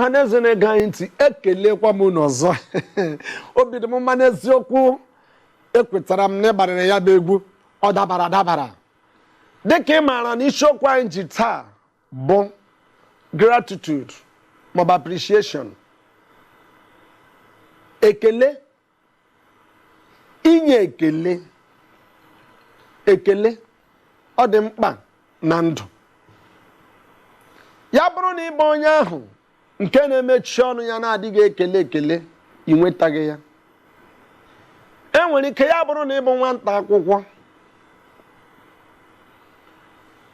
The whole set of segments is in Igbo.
ọhaneze na-ege anyị ntị, ekelekwa m n'ọzọ. Obi dị m mma n'eziokwu, ekwetara m na ịgbarịrị ya bụ egwu, ọ dabara adabara. Dịka ị maara na isiokwu anyị ji taa bụ gratitude maọbụ appreciation. Ekele, inye ekele. Ekele ọ dị mkpa na ndụ. Ya bụrụ na ịbụ onye ahụ nke na-emechi ọnụ ya na-adịghị ekele ekele, ị nwetaghị ya. Enwere ike ya bụrụ na ịbụ nwata akwụkwọ,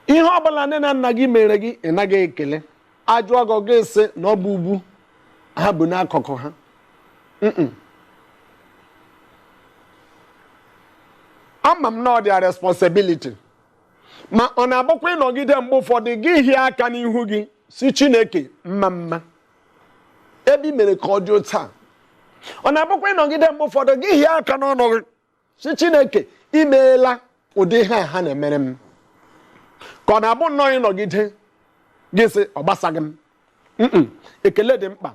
ihe ọbụla nne na nna gị mere gị ị naghị ekele. Ajụọ gị gị sị na ọ bụ ugwu ha bụ n'akụkụ ha. Ama m na ọ dị a responsibility, ma ọ na-abụkwa ịnọgide mgbe ụfọdụ gị hie aka n'ihu gị si Chineke mma mma ebe i mere ka ọ dị otu a. Ọ na-abụkwa ịnọgide mgbe ụfọdụ gị hie aka n'ọnụ gị si Chineke imeela ụdị ha ha na-emere m. Ka ọ na-abụ nnọọ ịnọgide gị sị ọ gbasaghị m. Ekele dị mkpa.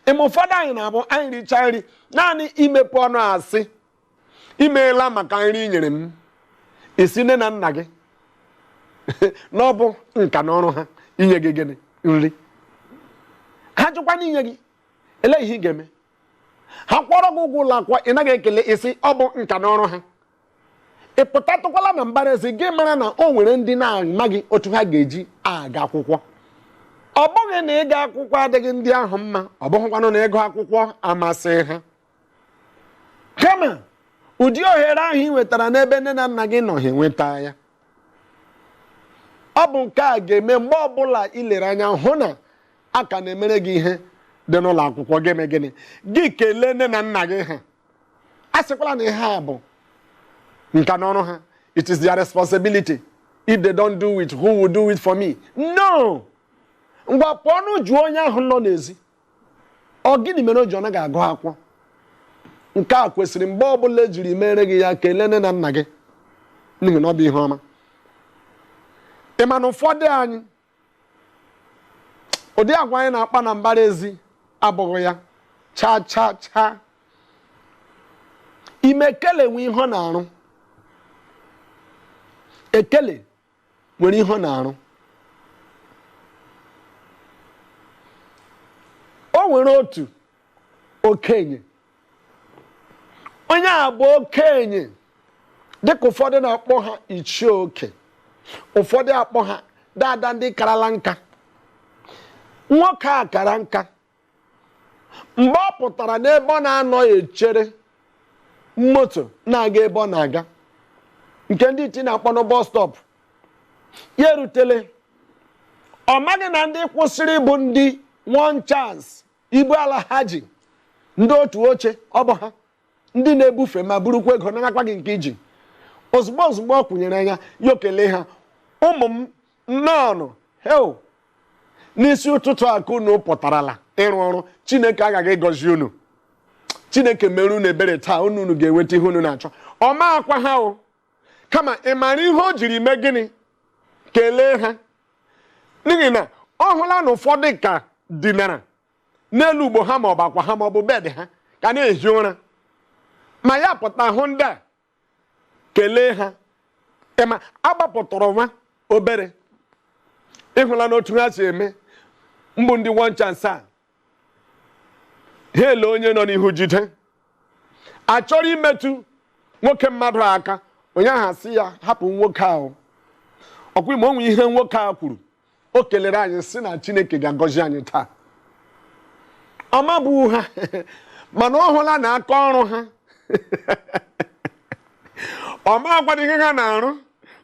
Ịma ụfọdụ anyị na-abụ anyị richa nri naanị imepe ọnụ asị imeela maka nri i nyere m. Isi nne na nna gị na ọ bụ nka na ọrụ ha inye gị gịnị nri. Ha jụkwana inye gị, ele ihe ị ga-eme. Ha kwọrọ gị ụgwọ ụlọ akwụkwọ, ị naghị ekele, isi ọ bụ nka na ọrụ ha. Ị pụtatụkwala na mbara ezi gị mara na o nwere ndị na-amaghị otu ha ga-eji aga akwụkwọ. Ọ bụghị na ịga akwụkwọ adịghị ndị ahụ mma, ọ bụghịkwanụ na ịgụ akwụkwọ amasị ha. Kama ụdị ohere ahụ ị nwetara n'ebe nne na nna gị nọ ha enweta ya. Ọ bụ nke a ga-eme mgbe ọbụla ị lere anya hụ na a ka na-emere gị ihe dị n'ụlọ akwụkwọ gịnị gịnị, gị kelee nne na nna gị ha. A sịkwala na ihe a bụ nka n'ọrụ ha. It is their responsibility. If they don't do it, who will do it for me? No! Ngwa pụọ n'uju onye ahụ nọ n'ezi. Ọ gịnị mere o ji ọ naghị agụ akwụkwọ? Nke a kwesịrị mgbe ọbụla ejiri mere gị ya kelee nne na nna gị, n'ihi na ọ bụ ihe ọma. Ị ma na ụfọdụ anyị ụdị agwa anyị na-akpa na mbara ezi abụghị ya cha cha cha. Ime ekele nwe ihe ọ na-arụ. Ekele nwere ihe ọ na-arụ. O nwere otu okenye, onye a bụ okenye dịka ụfọdụ na-akpọ ha ichie oke, ụfọdụ akpọ ha dada ndị karala nka. Nwoke a kara nka. Mgbe ọ pụtara n'ebe ọ na-anọ echere moto na-aga ebe ọ na-aga, nke ndị iti na-akpọ na bus stop, ya erutele. Ọ maghị na ndị kwụsịrị bụ ndị one chance ibu ala ha ji, ndị otu oche ọ bụ ha, ndị na-ebufe ma burukwa ego narakwa gị nke iji. Ozugbo ozugbo ọ kwụnyere anya ya okele ha, ụmụ m nnọọnụ heo, n'isi ụtụtụ aka unu pụtarala ịrụ ọrụ, Chineke agaghị ịgọzi unu. Chineke mere unu ebere taa, unu ga-enweta ihe unu na-achọ. Ọ ma akwa ha o, kama ị mara ihe o jiri mee gịnị kelee ha. N'ihi na ọ hụla na ụfọdụ ka dinara n'elu ugbo ha maọbụ akwa ha maọbụ bed ha ka na-ehi ụra, ma ya pụta hụ ndị a kelee ha. Ịma agbapụtara nwa obere, ịhụla n'otu ha si eme mbụ ndị one chance a. Ha ele onye nọ n'ihu jide, achọrọ imetụ nwoke mmadụ aka, onye ahụ asị ya hapụ nwoke ahụ. Ọkwa ime onwe ihe nwoke a kwuru, o kelere anyị sị na Chineke ga-agọzi anyị taa. Ọma bụ ha mana ọ hụla na aka ọrụ ha ọma agwadị ihe ha na-arụ,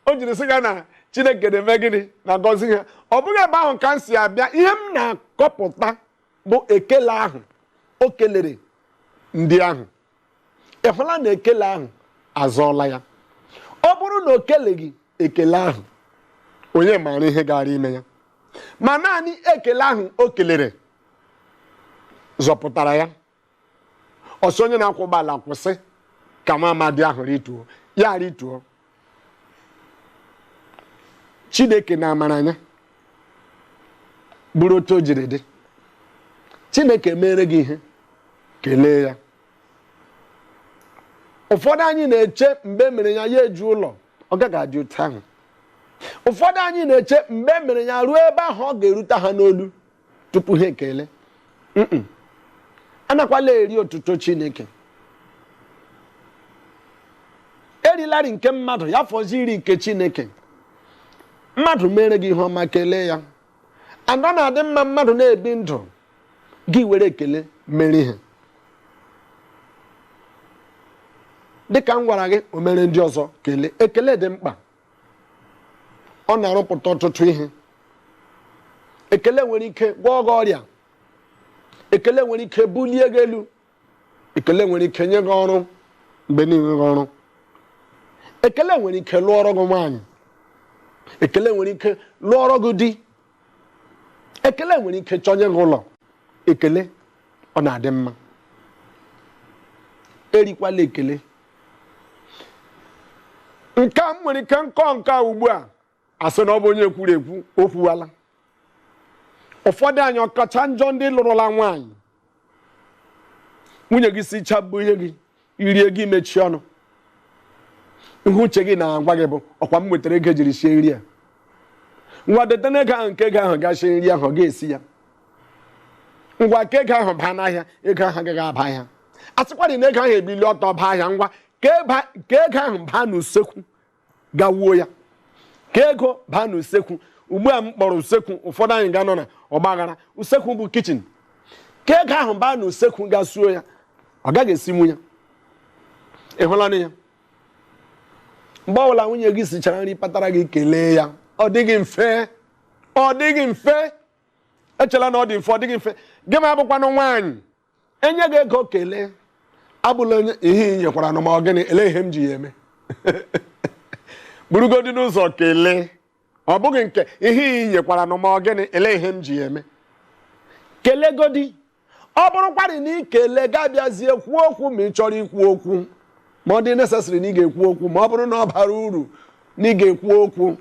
o jiri sị ya na Chineke na-eme gịnị na gọzi ha. Ọ bụghị ebe ahụ ka m si abịa. Ihe m na-akọpụta bụ ekele ahụ o kelere ndị ahụ. Ị hụla na ekele ahụ azọọla ya. Ọ bụrụ na o keleghị ekele ahụ, onye maara ihe gara ime ya. Ma naanị ekele ahụ o kelere zọpụtara ya. Ọsọ onye na-akwụ ụgbọala kwụsị ka nwa amadi ahụ rituo, ya rituo. Chineke na amara anya bụrụ otu o jiri dị. Chineke mere gị ihe kelee ya. Ụfọdụ anyị na-eche mgbe mere ya eju ụlọ ọ gaghị adị otu ahụ. Ụfọdụ anyị na-eche mgbe mere ya ruo ebe ahụ ọ ga-erute ha n'olu tupu ha ekele. Anakwala eri otuto Chineke. Erilarị nke mmadụ ya fọzi iri nke Chineke. Mmadụ mere gị ihe ọma kelee ya. Andọ na-adị mma mmadụ na-ebi ndụ gị were ekele mere ihe. Dịka m gwara gị o mere ndị ọzọ kelee. Ekele dị mkpa. Ọ na-arụpụta ọtụtụ ihe. Ekele nwere ike gwọọ gị ọrịa. Ekele nwere ike bulie gị elu. Ekele nwere ike nye gị ọrụ mgbe niile gị ọrụ. Ekele nwere ike lụọrọ gị nwaanyị. Ekele nwere ike lụọrọ gị di. Ekele nwere ike chọnye gị ụlọ. Ekele ọ na-adị mma. Erikwala ekele. Nke a nwere ike nkọ nke a ugbu a asị na ọ bụ onye kwuru ekwu okwuwala. Ụfọdụ anyị ọkacha njọ ndị lụrụla nwaanyị. Nwunye gị si chabụ ihe gị irie gị mechie ọnụ. Ihe uche gị na-agwa gị bụ ọkwa m nwetara ego ejiri sie nri a. Ngwa detana ego ahụ nke ego ahụ ga-sie nri ahụ ga-esi ya. Ngwa ka ego ahụ baa n'ahịa ego ahụ agaghị aba ahịa. Asịkwadị na ego ahụ ebili ọtọ baa ahịa ngwa ka ego ahụ baa n'usekwu gawuo ya. Ka ego baa n'usekwu. Ugbu a m kpọrọ usekwu ụfọdụ anyị ga-anọ na ọgbaghara. Usekwu bụ kichin. Ka ego ahụ baa n'usekwu gasuo ya ọ gaghị esinwu ya. Ị hụla ya? Mgbe ọbụla nwunye gị sichara nri kpatara gị kelee ya. Ọ dịghị mfe. Ọ dịghị mfe. Echela na ọ dị mfe ọ dịghị mfe. Gị ma abụkwanụ nwaanyị enye gị ego kelee. Abụla onye ihe nyekwara na ma ọ gịnị ele ihe m ji ya eme. Burugodi n'ụzọ kelee. Ọ bụghị nke ihe nyekwara na ma ọ gịnị ele ihe m ji ya eme. Kelee godi. Ọ bụrụkwarị na ikele ga-abịazie kwuo okwu ma ị chọrọ ikwu okwu. Ma ọ dị necessary na ị ga-ekwu okwu ma ọ bụrụ na ọ bara uru na ị ga-ekwu okwu.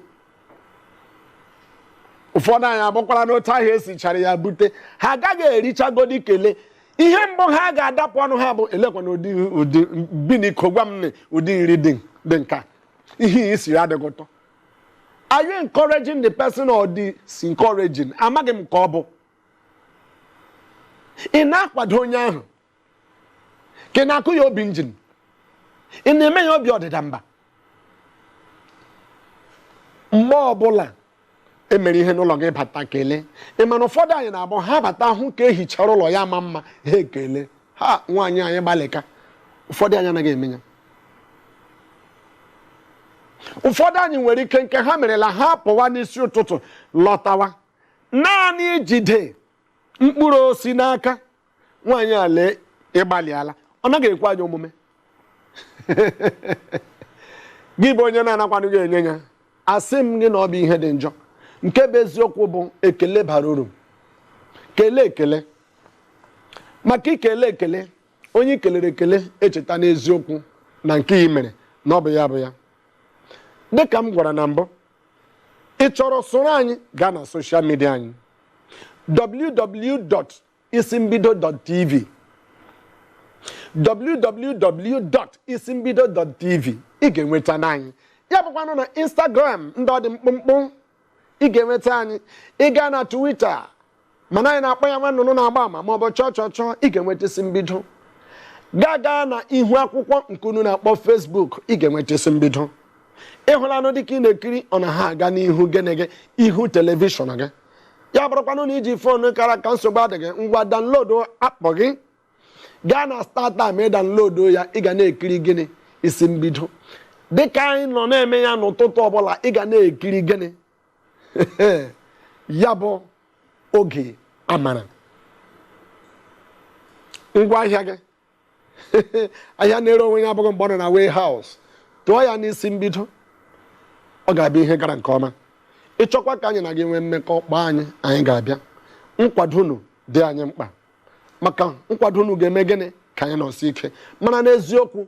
Ụfọdụ anyị abụkwara n'otu ahụ esichara ya bute ha agaghị erichagodi kele. Ihe mbụ ha ga-adapụ ọnụ ha bụ elekwana ụdị biniko gwa m ụdị nri dị nka. Ihe isi adịghị ụtọ. Are you encouraging the person or discouraging? Amaghị m ka ọ bụ. Ị na-akwado onye ahụ ka ị na-akụ ya obi njin. Ị na-eme ya obi ọdịda mba. Mgbe ọbụla emere ihe n'ụlọ gị bata kelee. Ị ma na ụfọdụ anyị na-abụ ha bata hụ ka ehichara ụlọ ya ma mma ha ekele. Ha nwaanyị anyị gbalịka. Ụfọdụ anyị anaghị eme ya. Ụfọdụ anyị nwere ike nke ha merela ha pụwa n'isi ụtụtụ lọtawa naanị ijide mkpụrụ osi n'aka. Nwaanyị a lee ịgbalịala ọ naghị ekwe anyị omume. Gị bụ onye na-anakwanụ gị enye ya. Asị m gị na ọ bụ ihe dị njọ. Nke bụ eziokwu bụ ekele bara uru. Kelee ekele. Maka ikele ekele onye ikelere ekele echeta n'eziokwu na nke i mere na ọ bụ ya bụ ya. Dịka m gwara na mbụ, ị chọrọ soro anyị gaa na soshal midia anyị www.isimbido.tv www.isimbido.tv. Ị ga-enweta n'anyị. Ya bụkwanụ na Instagram ndị ọ dị mkpụmkpụ ị ga-enweta anyị. Ị gaa na Twitter mana anyị na-akpọ ya nwa nnụnụ na-agba ama ma ọ bụ chọọ ị ga-enweta Isimbido. Gaa na ihu akwụkwọ nke unu na-akpọ Facebook ị ga-enweta Isimbido. Ịhụlanụ dịka ị na-ekiri ọ na ha aga n'ihu gịnị gị ihu telivishọn gị. Ya bụrụkwanụ na iji foonu kara ka nsogbu adịghị ngwa download apụ gị. Gaa na StarTime download ya ị ga na-ekiri gịnị Isimbido. Dịka anyị nọ na-eme ya n'ụtụtụ ọbụla ị ga na-ekiri gịnị ya bụ oge amara. Ngwa ahịa gị ahịa na-ere onwe ya abụghị mgbe ọ nọ na warehouse. Tụọ ya n'Isimbido ọ ga-abịa ihe gara nke ọma. Ịchọkwa ka anyị na gị nwee mmekọ kpọọ anyị ga-abịa. Nkwado unu dị anyị mkpa maka nkwado unu ga-eme gịnị ka anyị nọsi ike mana n'eziokwu